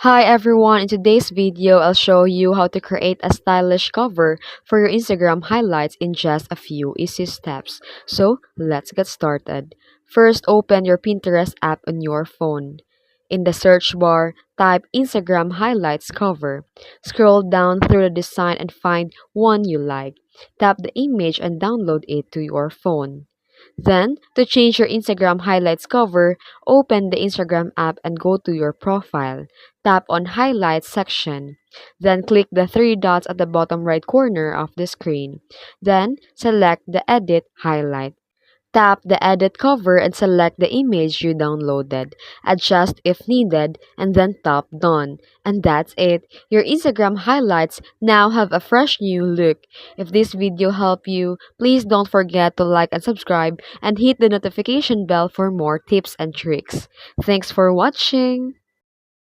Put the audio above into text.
Hi everyone, in today's video, I'll show you how to create a stylish cover for your Instagram highlights in just a few easy steps. So, let's get started. First, open your Pinterest app on your phone. In the search bar, type Instagram highlights cover. Scroll down through the design and find one you like. Tap the image and download it to your phone. Then, to change your Instagram highlights cover, open the Instagram app and go to your profile. Tap on Highlights section. Then click the three dots at the bottom right corner of the screen. Then select the Edit highlight. Tap the Edit cover and select the image you downloaded. Adjust if needed and then tap Done. And that's it. Your Instagram highlights now have a fresh new look. If this video helped you, please don't forget to like and subscribe and hit the notification bell for more tips and tricks. Thanks for watching.